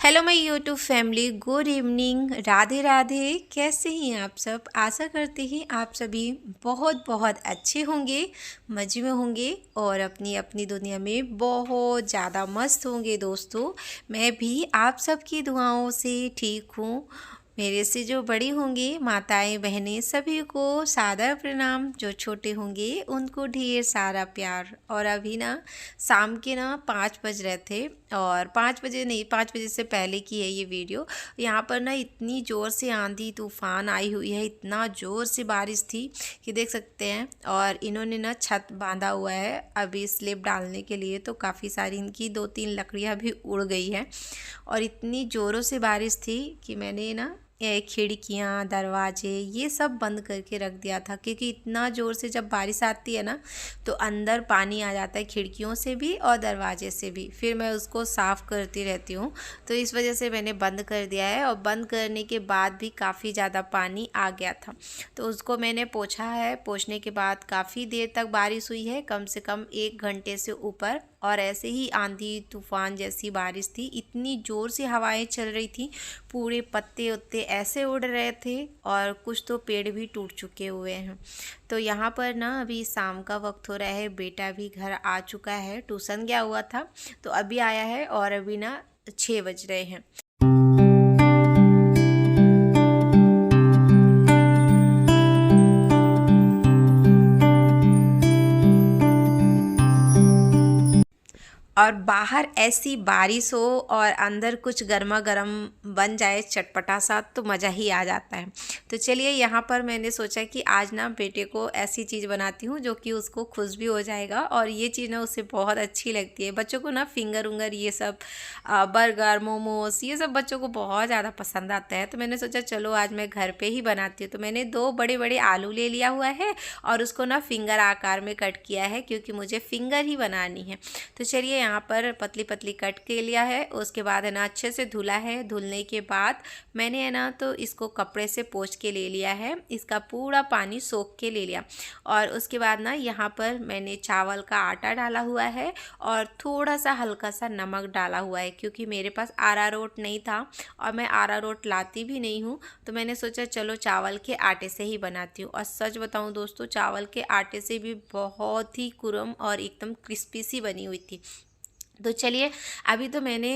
Hello my YouTube family, good evening, Radhe Radhe. कैसे हैं आप सब? आशा करते हैं आप सभी बहुत बहुत अच्छे होंगे, मज़े में होंगे और अपनी अपनी दुनिया में बहुत ज़्यादा मस्त होंगे। दोस्तों, मैं भी आप सबकी दुआओं से ठीक हूँ। मेरे से जो बड़ी होंगी माताएं बहनें सभी को सादर प्रणाम, जो छोटे होंगे उनको ढेर सारा प्यार। और अभी ना शाम के ना 5 बज रहे थे और 5 बजे नहीं, 5 बजे से पहले की है ये वीडियो। यहाँ पर ना इतनी ज़ोर से आंधी तूफान आई हुई है, इतना ज़ोर से बारिश थी कि देख सकते हैं। और इन्होंने ना छत बांधा हुआ है अभी स्लेब डालने के लिए, तो काफ़ी सारी इनकी 2-3 लकड़ियाँ भी उड़ गई हैं। और इतनी ज़ोरों से बारिश थी कि मैंने ना खिड़कियाँ दरवाजे ये सब बंद करके रख दिया था, क्योंकि इतना ज़ोर से जब बारिश आती है ना तो अंदर पानी आ जाता है, खिड़कियों से भी और दरवाजे से भी। फिर मैं उसको साफ़ करती रहती हूँ, तो इस वजह से मैंने बंद कर दिया है। और बंद करने के बाद भी काफ़ी ज़्यादा पानी आ गया था, तो उसको मैंने पोंछा है। पोंछने के बाद काफ़ी देर तक बारिश हुई है, कम से कम 1 घंटे से ऊपर। और ऐसे ही आंधी तूफान जैसी बारिश थी, इतनी ज़ोर से हवाएं चल रही थी, पूरे पत्ते उत्ते ऐसे उड़ रहे थे और कुछ तो पेड़ भी टूट चुके हुए हैं। तो यहाँ पर ना अभी शाम का वक्त हो रहा है, बेटा भी घर आ चुका है, ट्यूशन गया हुआ था तो अभी आया है और अभी ना 6 बज रहे हैं। और बाहर ऐसी बारिश हो और अंदर कुछ गर्मा गर्म बन जाए चटपटा सा, तो मज़ा ही आ जाता है। तो चलिए, यहाँ पर मैंने सोचा कि आज ना बेटे को ऐसी चीज़ बनाती हूँ जो कि उसको खुश भी हो जाएगा और ये चीज़ ना उसे बहुत अच्छी लगती है। बच्चों को ना फिंगर उंगर ये सब बर्गर मोमोस ये सब बच्चों को बहुत ज़्यादा पसंद आता है। तो मैंने सोचा चलो आज मैं घर पे ही बनाती हूँ। तो मैंने 2 बड़े बड़े आलू ले लिया हुआ है और उसको ना फिंगर आकार में कट किया है, क्योंकि मुझे फिंगर ही बनानी है। तो चलिए, यहाँ पर पतली पतली कट के लिया है। उसके बाद है ना अच्छे से धुला है। धुलने के बाद मैंने है ना तो इसको कपड़े से पोंछ के ले लिया है, इसका पूरा पानी सोख के ले लिया। और उसके बाद ना यहाँ पर मैंने चावल का आटा डाला हुआ है और थोड़ा सा हल्का सा नमक डाला हुआ है, क्योंकि मेरे पास अरारोट नहीं था और मैं अरारोट लाती भी नहीं हूँ। तो मैंने सोचा चलो चावल के आटे से ही बनाती हूँ। और सच बताऊँ दोस्तों, चावल के आटे से भी बहुत ही कुरम और एकदम क्रिस्पी सी बनी हुई थी। तो चलिए, अभी तो मैंने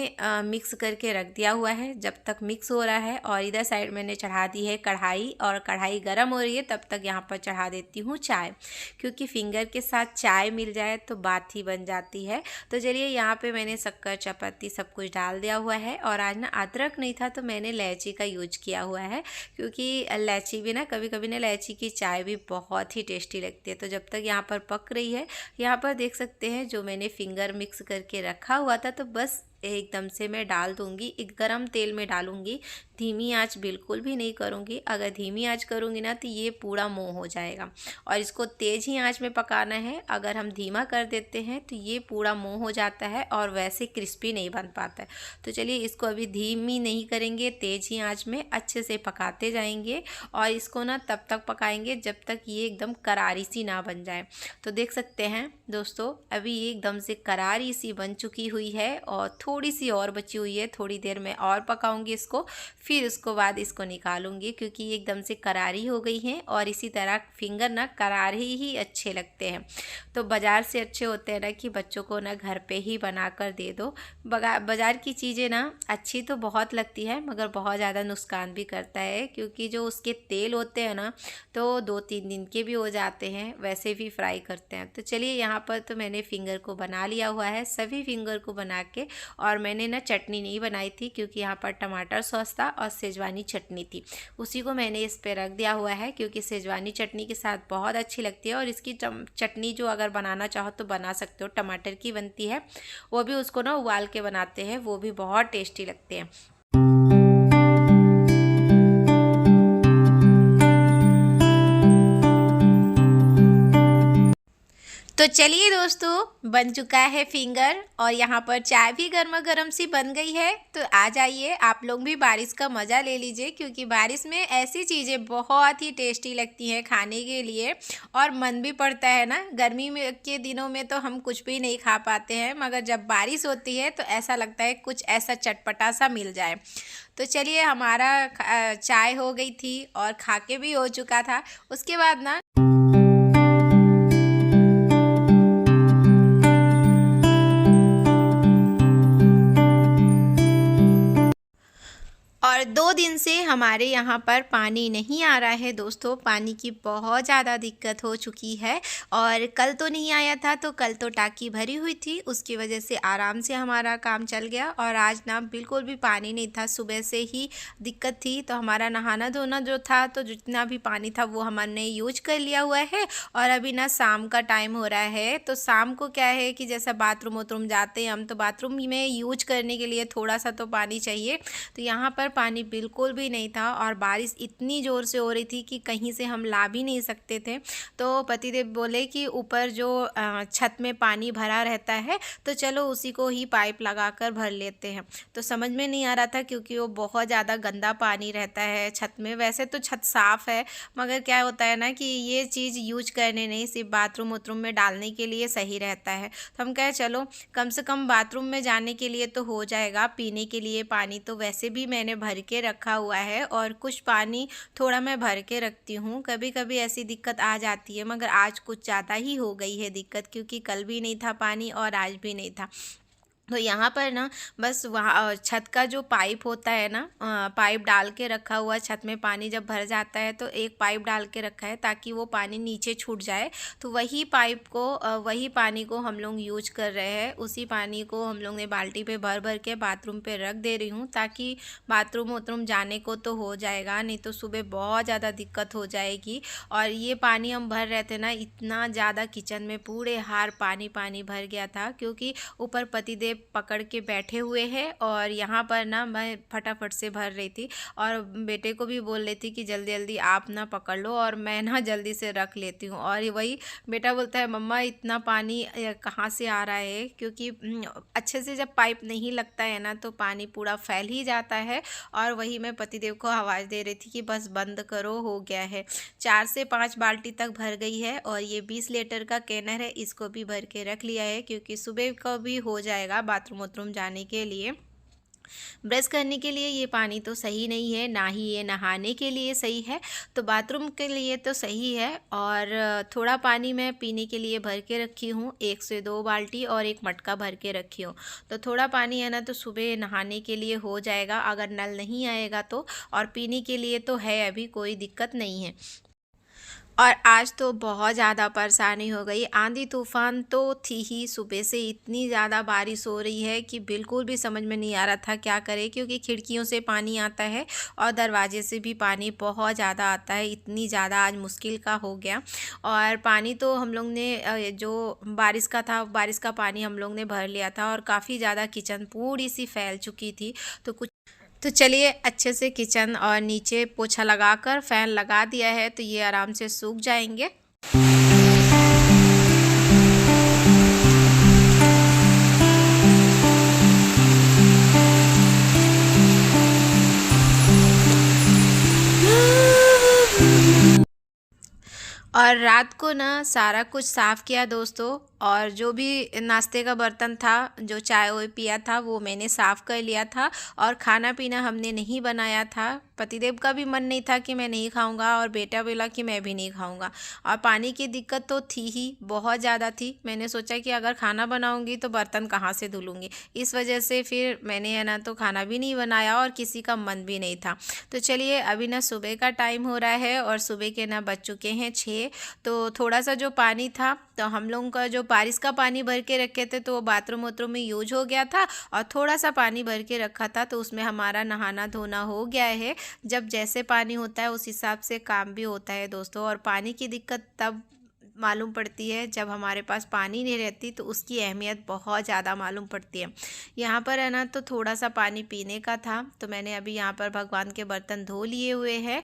मिक्स करके रख दिया हुआ है। जब तक मिक्स हो रहा है और इधर साइड मैंने चढ़ा दी है कढ़ाई, और कढ़ाई गर्म हो रही है, तब तक यहाँ पर चढ़ा देती हूँ चाय, क्योंकि फिंगर के साथ चाय मिल जाए तो बात ही बन जाती है। तो चलिए, यहाँ पे मैंने शक्कर चपाती सब कुछ डाल दिया हुआ है। और आज ना अदरक नहीं था तो मैंने इलायची का यूज किया हुआ है, क्योंकि इलायची भी ना कभी कभी ना इलायची की चाय भी बहुत ही टेस्टी लगती है। तो जब तक यहाँ पर पक रही है, यहाँ पर देख सकते हैं जो मैंने फिंगर मिक्स करके रखा हुआ था, तो बस एकदम से मैं डाल दूंगी। एक गरम तेल में डालूंगी, धीमी आंच बिल्कुल भी नहीं करूंगी। अगर धीमी आंच करूंगी ना तो ये पूरा मुँह हो जाएगा, और इसको तेज़ ही आंच में पकाना है। अगर हम धीमा कर देते हैं तो ये पूरा मुँह हो जाता है और वैसे क्रिस्पी नहीं बन पाता है। तो चलिए, इसको अभी धीमी नहीं करेंगे, तेज़ ही आँच में अच्छे से पकाते जाएंगे। और इसको ना तब तक पकाएंगे जब तक ये एकदम करारी सी ना बन जाए। तो देख सकते हैं दोस्तों, अभी ये एकदम से करारी सी बन चुकी हुई है और थोड़ी सी और बची हुई है। थोड़ी देर में और पकाऊंगी इसको, फिर उसको बाद इसको निकालूंगी, क्योंकि ये एकदम से करारी हो गई हैं। और इसी तरह फिंगर ना करारी ही अच्छे लगते हैं, तो बाज़ार से अच्छे होते हैं ना कि बच्चों को ना घर पे ही बना कर दे दो। बाज़ार की चीज़ें ना अच्छी तो बहुत लगती है, मगर बहुत ज़्यादा नुकसान भी करता है, क्योंकि जो उसके तेल होते हैं ना तो 2-3 दिन के भी हो जाते हैं, वैसे भी फ्राई करते हैं। तो चलिए, यहाँ पर तो मैंने फिंगर को बना लिया हुआ है, सभी फिंगर को बना के। और मैंने ना चटनी नहीं बनाई थी, क्योंकि यहाँ पर टमाटर सॉस था और सेजवानी चटनी थी, उसी को मैंने इस पर रख दिया हुआ है, क्योंकि सेजवानी चटनी के साथ बहुत अच्छी लगती है। और इसकी चटनी जो अगर बनाना चाहो तो बना सकते हो, टमाटर की बनती है, वो भी उसको ना उबाल के बनाते हैं, वो भी बहुत टेस्टी लगते हैं। तो चलिए दोस्तों, बन चुका है फिंगर और यहाँ पर चाय भी गर्मा गर्म सी बन गई है। तो आ जाइए, आप लोग भी बारिश का मज़ा ले लीजिए, क्योंकि बारिश में ऐसी चीज़ें बहुत ही टेस्टी लगती हैं खाने के लिए और मन भी पड़ता है ना। गर्मी में के दिनों में तो हम कुछ भी नहीं खा पाते हैं, मगर जब बारिश होती है तो ऐसा लगता है कुछ ऐसा चटपटा सा मिल जाए। तो चलिए, हमारा चाय हो गई थी और खा के भी हो चुका था। उसके बाद ना और 2 दिन से हमारे यहाँ पर पानी नहीं आ रहा है दोस्तों। पानी की बहुत ज़्यादा दिक्कत हो चुकी है और कल तो नहीं आया था, तो कल तो टांकी भरी हुई थी, उसकी वजह से आराम से हमारा काम चल गया। और आज ना बिल्कुल भी पानी नहीं था, सुबह से ही दिक्कत थी। तो हमारा नहाना धोना जो था, तो जितना भी पानी था वो हमने यूज कर लिया हुआ है। और अभी ना शाम का टाइम हो रहा है, तो शाम को क्या है कि जैसा बाथरूम वाथरूम जाते हैं हम, तो बाथरूम में यूज करने के लिए थोड़ा सा तो पानी चाहिए। तो यहाँ पर पानी बिल्कुल भी नहीं था और बारिश इतनी ज़ोर से हो रही थी कि कहीं से हम ला भी नहीं सकते थे। तो पतिदेव बोले कि ऊपर जो छत में पानी भरा रहता है, तो चलो उसी को ही पाइप लगाकर भर लेते हैं। तो समझ में नहीं आ रहा था, क्योंकि वो बहुत ज़्यादा गंदा पानी रहता है छत में। वैसे तो छत साफ़ है, मगर क्या होता है ना कि ये चीज़ यूज करने नहीं, सिर्फ बाथरूम वाथरूम में डालने के लिए सही रहता है। तो हम कहे चलो कम से कम बाथरूम में जाने के लिए तो हो जाएगा। पीने के लिए पानी तो वैसे भी मैंने भर के रखा हुआ है और कुछ पानी थोड़ा मैं भर के रखती हूँ। कभी कभी ऐसी दिक्कत आ जाती है, मगर आज कुछ ज़्यादा ही हो गई है दिक्कत, क्योंकि कल भी नहीं था पानी और आज भी नहीं था। तो यहाँ पर ना बस वहाँ छत का जो पाइप होता है ना, पाइप डाल के रखा हुआ। छत में पानी जब भर जाता है तो एक पाइप डाल के रखा है ताकि वो पानी नीचे छूट जाए। तो वही पाइप को वही पानी को हम लोग यूज कर रहे हैं। उसी पानी को हम लोग ने बाल्टी पे भर भर के बाथरूम पे रख दे रही हूँ, ताकि बाथरूम वाथरूम जाने को तो हो जाएगा, नहीं तो सुबह बहुत ज़्यादा दिक्कत हो जाएगी। और ये पानी हम भर रहे थे ना, इतना ज़्यादा किचन में पूरे हार पानी पानी भर गया था, क्योंकि ऊपर पतिदेव पकड़ के बैठे हुए हैं और यहाँ पर ना मैं फटाफट से भर रही थी और बेटे को भी बोल रही थी कि जल्दी जल्दी आप ना पकड़ लो और मैं ना जल्दी से रख लेती हूँ। और वही बेटा बोलता है, मम्मा इतना पानी कहाँ से आ रहा है, क्योंकि अच्छे से जब पाइप नहीं लगता है ना तो पानी पूरा फैल ही जाता है। और वही मैं पतिदेव को आवाज़ दे रही थी कि बस बंद करो, हो गया है। 4 से 5 बाल्टी तक भर गई है और ये 20 लीटर का कैनर है, इसको भी भर के रख लिया है, क्योंकि सुबह को भी हो जाएगा बाथरूम वाथरूम जाने के लिए। ब्रश करने के लिए ये पानी तो सही नहीं है, ना ही ये नहाने के लिए सही है। तो बाथरूम के लिए तो सही है। और थोड़ा पानी मैं पीने के लिए भर के रखी हूँ, 1 से 2 बाल्टी और एक मटका भर के रखी हूँ। तो थोड़ा पानी है ना, तो सुबह नहाने के लिए हो जाएगा अगर नल नहीं आएगा तो। और पीने के लिए तो है, अभी कोई दिक्कत नहीं है। और आज तो बहुत ज़्यादा परेशानी हो गई। आंधी तूफ़ान तो थी ही, सुबह से इतनी ज़्यादा बारिश हो रही है कि बिल्कुल भी समझ में नहीं आ रहा था क्या करें, क्योंकि खिड़कियों से पानी आता है और दरवाजे से भी पानी बहुत ज़्यादा आता है। इतनी ज़्यादा आज मुश्किल का हो गया। और पानी तो हम लोग ने जो बारिश का था, बारिश का पानी हम लोग ने भर लिया था और काफ़ी ज़्यादा किचन पूरी सी फैल चुकी थी। तो चलिए, अच्छे से किचन और नीचे पोछा लगाकर फ़ैन लगा दिया है, तो ये आराम से सूख जाएंगे। और रात को ना सारा कुछ साफ़ किया दोस्तों, और जो भी नाश्ते का बर्तन था, जो चाय वाय पिया था, वो मैंने साफ़ कर लिया था। और खाना पीना हमने नहीं बनाया था। पतिदेव का भी मन नहीं था कि मैं नहीं खाऊंगा और बेटा बोला कि मैं भी नहीं खाऊंगा। और पानी की दिक्कत तो थी ही, बहुत ज़्यादा थी। मैंने सोचा कि अगर खाना बनाऊंगी तो बर्तन कहाँ से धुलूंगी, इस वजह से फिर मैंने है ना तो खाना भी नहीं बनाया और किसी का मन भी नहीं था। तो चलिए, अभी ना सुबह का टाइम हो रहा है और सुबह के ना बज चुके हैं 6। तो थोड़ा सा जो पानी था, तो हम लोगों का जो बारिश का पानी भर के रखे थे, तो वो बाथरूम वाथरूम में यूज हो गया था। और थोड़ा सा पानी भर के रखा था, तो उसमें हमारा नहाना धोना हो गया है। जब जैसे पानी होता है उस हिसाब से काम भी होता है दोस्तों। और पानी की दिक्कत तब मालूम पड़ती है जब हमारे पास पानी नहीं रहती, तो उसकी अहमियत बहुत ज़्यादा मालूम पड़ती है। यहाँ पर है ना तो थोड़ा सा पानी पीने का था, तो मैंने अभी यहाँ पर भगवान के बर्तन धो लिए हुए हैं।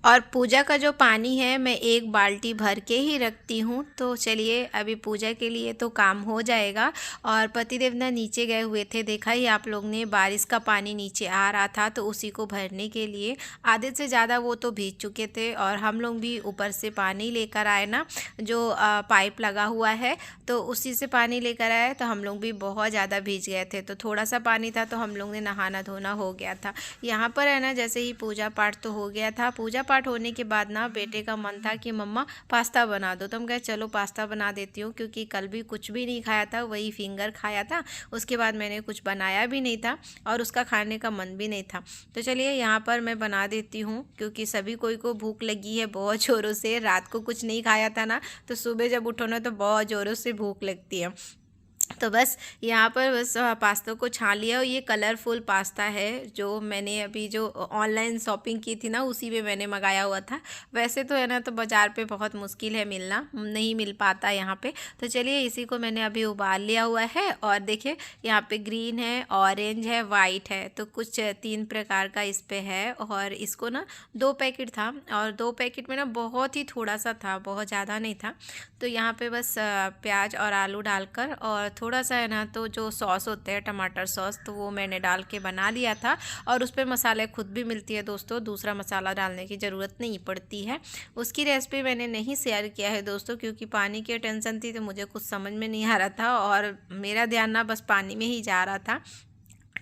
और पूजा का जो पानी है मैं एक बाल्टी भर के ही रखती हूँ। तो चलिए अभी पूजा के लिए तो काम हो जाएगा। और पतिदेव ना नीचे गए हुए थे, देखा ही आप लोग ने, बारिश का पानी नीचे आ रहा था तो उसी को भरने के लिए आधे से ज़्यादा वो तो भीग चुके थे। और हम लोग भी ऊपर से पानी लेकर आए ना, जो पाइप लगा हुआ है तो उसी से पानी लेकर आए, तो हम लोग भी बहुत ज़्यादा भीग गए थे। तो थोड़ा सा पानी था तो हम लोग ने नहाना धोना हो गया था। यहाँ पर है ना, जैसे ही पूजा पाठ तो हो गया था, पूजा पाठ होने के बाद ना बेटे का मन था कि मम्मा पास्ता बना दो। तो हम कहे चलो पास्ता बना देती हूँ, क्योंकि कल भी कुछ भी नहीं खाया था, वही फिंगर खाया था। उसके बाद मैंने कुछ बनाया भी नहीं था और उसका खाने का मन भी नहीं था। तो चलिए यहाँ पर मैं बना देती हूँ, क्योंकि सभी कोई को भूख लगी है बहुत ज़ोरों से। रात को कुछ नहीं खाया था ना, तो सुबह जब उठो ना तो बहुत ज़ोरों से भूख लगती है। तो बस यहाँ पर बस पास्ता को छान लिया। और ये कलरफुल पास्ता है जो मैंने अभी जो ऑनलाइन शॉपिंग की थी ना, उसी पे मैंने मंगाया हुआ था। वैसे तो है ना, तो बाज़ार पे बहुत मुश्किल है मिलना, नहीं मिल पाता यहाँ पे। तो चलिए इसी को मैंने अभी उबाल लिया हुआ है। और देखिए यहाँ पे ग्रीन है, ऑरेंज है, वाइट है, तो कुछ 3 प्रकार का इस पे है। और इसको ना 2 पैकेट था, और 2 पैकेट में ना बहुत ही थोड़ा सा था, बहुत ज़्यादा नहीं था। तो यहाँ पे बस प्याज और आलू डालकर और थोड़ा सा है ना, तो जो सॉस होते हैं टमाटर सॉस, तो वो मैंने डाल के बना लिया था। और उस पर मसाले खुद भी मिलती है दोस्तों, दूसरा मसाला डालने की ज़रूरत नहीं पड़ती है। उसकी रेसिपी मैंने नहीं शेयर किया है दोस्तों, क्योंकि पानी की टेंशन थी तो मुझे कुछ समझ में नहीं आ रहा था, और मेरा ध्यान ना बस पानी में ही जा रहा था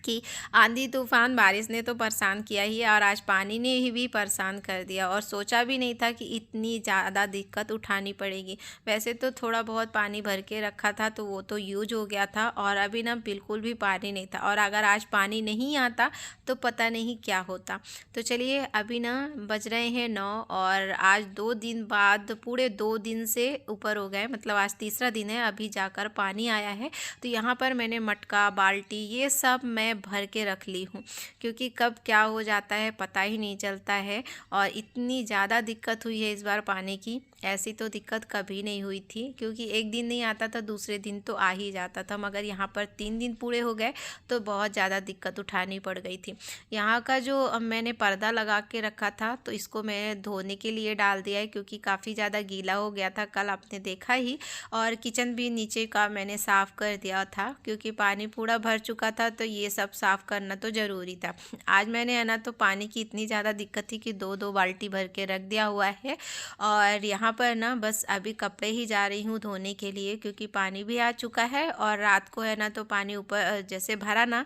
कि आंधी तूफान बारिश ने तो परेशान किया ही है, और आज पानी ने ही भी परेशान कर दिया। और सोचा भी नहीं था कि इतनी ज़्यादा दिक्कत उठानी पड़ेगी। वैसे तो थोड़ा बहुत पानी भर के रखा था तो वो तो यूज हो गया था, और अभी ना बिल्कुल भी पानी नहीं था। और अगर आज पानी नहीं आता तो पता नहीं क्या होता। तो चलिए अभी ना बज रहे हैं 9, और आज 2 दिन बाद, पूरे 2 दिन से ऊपर हो गए, मतलब आज तीसरा दिन है, अभी जाकर पानी आया है। तो यहाँ पर मैंने मटका, बाल्टी, ये सब मैं भर के रख ली हूँ, क्योंकि कब क्या हो जाता है पता ही नहीं चलता है। और इतनी ज़्यादा दिक्कत हुई है इस बार पानी की, ऐसी तो दिक्कत कभी नहीं हुई थी, क्योंकि एक दिन नहीं आता था दूसरे दिन तो आ ही जाता था। मगर यहाँ पर 3 दिन पूरे हो गए तो बहुत ज़्यादा दिक्कत उठानी पड़ गई थी। यहाँ का जो मैंने पर्दा लगा के रखा था तो इसको मैं धोने के लिए डाल दिया है, क्योंकि काफ़ी ज़्यादा गीला हो गया था, कल आपने देखा ही। और किचन भी नीचे का मैंने साफ़ कर दिया था, क्योंकि पानी पूरा भर चुका था, तो ये सब साफ़ करना तो ज़रूरी था। आज मैंने है ना, तो पानी की इतनी ज़्यादा दिक्कत थी कि 2-2 बाल्टी भर के रख दिया हुआ है। और यहाँ पर ना बस अभी कपड़े ही जा रही हूँ धोने के लिए, क्योंकि पानी भी आ चुका है। और रात को है ना, तो पानी ऊपर जैसे भरा ना,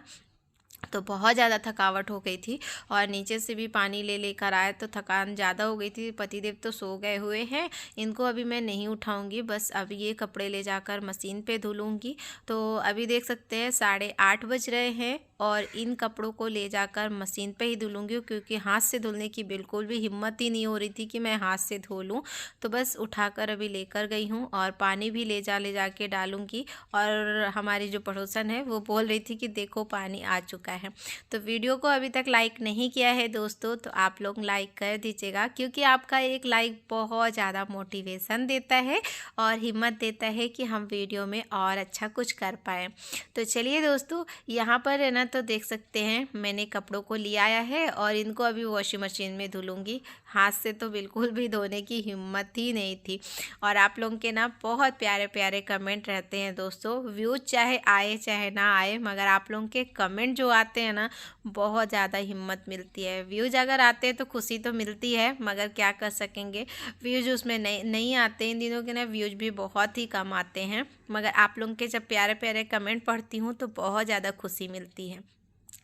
तो बहुत ज़्यादा थकावट हो गई थी। और नीचे से भी पानी ले लेकर आए तो थकान ज़्यादा हो गई थी। पतिदेव तो सो गए हुए हैं, इनको अभी मैं नहीं उठाऊंगी, बस अभी ये कपड़े ले जाकर मशीन पे धुलूँगी। तो अभी देख सकते हैं 8:30 बज रहे हैं, और इन कपड़ों को ले जाकर मशीन पे ही धुलूँगी, क्योंकि हाथ से धुलने की बिल्कुल भी हिम्मत ही नहीं हो रही थी कि मैं हाथ से धो लूँ। तो बस उठाकर अभी लेकर गई हूँ, और पानी भी ले जा के डालूँगी। और हमारी जो पड़ोसन है वो बोल रही थी कि देखो पानी आ चुका है। तो वीडियो को अभी तक लाइक नहीं किया है दोस्तों, तो आप लोग लाइक कर दीजिएगा, क्योंकि आपका एक लाइक बहुत ज़्यादा मोटिवेशन देता है और हिम्मत देता है कि हम वीडियो में और अच्छा कुछ कर पाएँ। तो चलिए दोस्तों, यहाँ पर है ना, तो देख सकते हैं मैंने कपड़ों को ले आया है, और इनको अभी वॉशिंग मशीन में धुलूँगी। हाथ से तो बिल्कुल भी धोने की हिम्मत ही नहीं थी। और आप लोगों के ना बहुत प्यारे प्यारे कमेंट रहते हैं दोस्तों, व्यूज़ चाहे आए चाहे ना आए, मगर आप लोगों के कमेंट जो आते हैं ना, बहुत ज़्यादा हिम्मत मिलती है। व्यूज़ अगर आते हैं तो खुशी तो मिलती है, मगर क्या कर सकेंगे, व्यूज़ उसमें नहीं आते। इन दिनों के ना व्यूज़ भी बहुत ही कम आते हैं, मगर आप लोगों के जब प्यारे प्यारे कमेंट पढ़ती हूँ तो बहुत ज़्यादा खुशी मिलती है।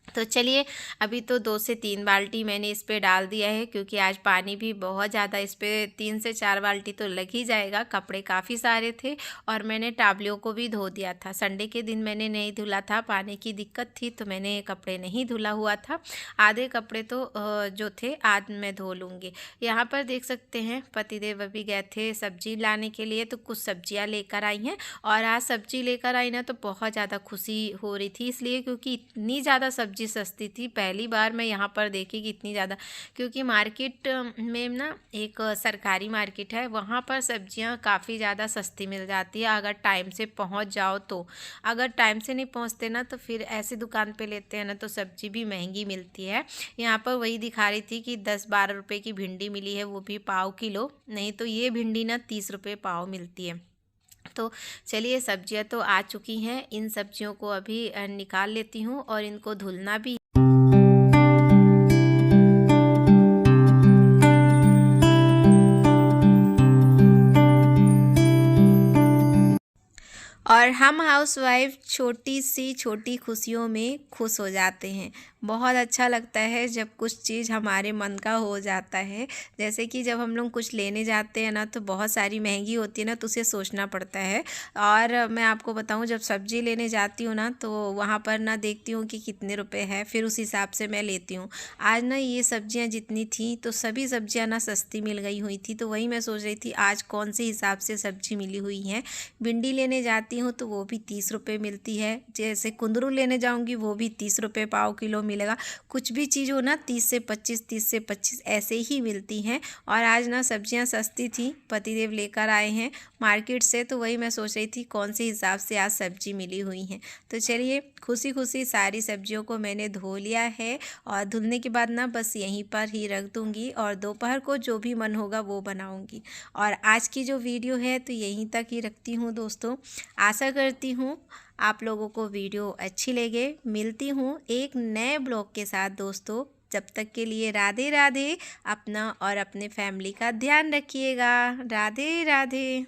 तो चलिए अभी तो 2 से 3 बाल्टी मैंने इस पे डाल दिया है, क्योंकि आज पानी भी बहुत ज़्यादा, इस पे 3 से 4 बाल्टी तो लग ही जाएगा। कपड़े काफ़ी सारे थे, और मैंने टावलियों को भी धो दिया था। संडे के दिन मैंने नहीं धुला था, पानी की दिक्कत थी तो मैंने कपड़े नहीं धुला हुआ था। आधे कपड़े तो जो थे आज मैं धो लूँगी। यहाँ पर देख सकते हैं पतिदेव अभी गए थे सब्जी लाने के लिए, तो कुछ सब्जियाँ लेकर आई हैं। और आज सब्जी लेकर आई ना, तो बहुत ज़्यादा खुशी हो रही थी, इसलिए क्योंकि इतनी ज़्यादा सब्जी सब्ज़ी सस्ती थी। पहली बार मैं यहाँ पर देखी कि इतनी ज़्यादा, क्योंकि मार्केट में ना एक सरकारी मार्केट है, वहाँ पर सब्जियाँ काफ़ी ज़्यादा सस्ती मिल जाती है अगर टाइम से पहुँच जाओ तो। अगर टाइम से नहीं पहुँचते ना तो फिर ऐसी दुकान पे लेते हैं ना तो सब्ज़ी भी महंगी मिलती है। यहाँ पर वही दिखा रही थी कि 10-12 रुपए की भिंडी मिली है, वो भी पाव किलो, नहीं तो ये भिंडी ना 30 रुपए पाव मिलती है। तो चलिए, सब्जियां तो आ चुकी हैं, इन सब्जियों को अभी निकाल लेती हूँ और इनको धुलना भी। और हम हाउसवाइफ छोटी खुशियों में खुश हो जाते हैं। बहुत अच्छा लगता है जब कुछ चीज़ हमारे मन का हो जाता है। जैसे कि जब हम लोग कुछ लेने जाते हैं ना तो बहुत सारी महंगी होती है ना, तो उसे सोचना पड़ता है। और मैं आपको बताऊं, जब सब्ज़ी लेने जाती हूँ ना तो वहाँ पर ना देखती हूँ कि कितने रुपए है, फिर उस हिसाब से मैं लेती हूँ। आज ना ये सब्जियाँ जितनी थी तो सभी सब्जियाँ ना सस्ती मिल गई हुई थी, तो वही मैं सोच रही थी आज कौन से हिसाब से सब्जी मिली हुई है। भिंडी लेने जाती हूँ तो वो भी 30 रुपये मिलती है। जैसे कुंदरू लेने जाऊँगी वो भी 30 रुपये पाव किलो मिलेगा। कुछ भी चीज़ हो ना 30 से 25, 30 से 25 ऐसे ही मिलती हैं। और आज ना सब्जियां सस्ती थी, पतिदेव लेकर आए हैं मार्केट से, तो वही मैं सोच रही थी कौन से हिसाब से आज सब्जी मिली हुई हैं। तो चलिए, खुशी खुशी सारी सब्जियों को मैंने धो लिया है और धुलने के बाद ना बस यहीं पर ही रख दूँगी और दोपहर को जो भी मन होगा वो बनाऊँगी। और आज की जो वीडियो है तो यहीं तक ही रखती हूँ दोस्तों। आशा करती हूँ आप लोगों को वीडियो अच्छी लगे। मिलती हूँ एक नए ब्लॉग के साथ दोस्तों। जब तक के लिए राधे राधे। अपना और अपने फैमिली का ध्यान रखिएगा। राधे राधे।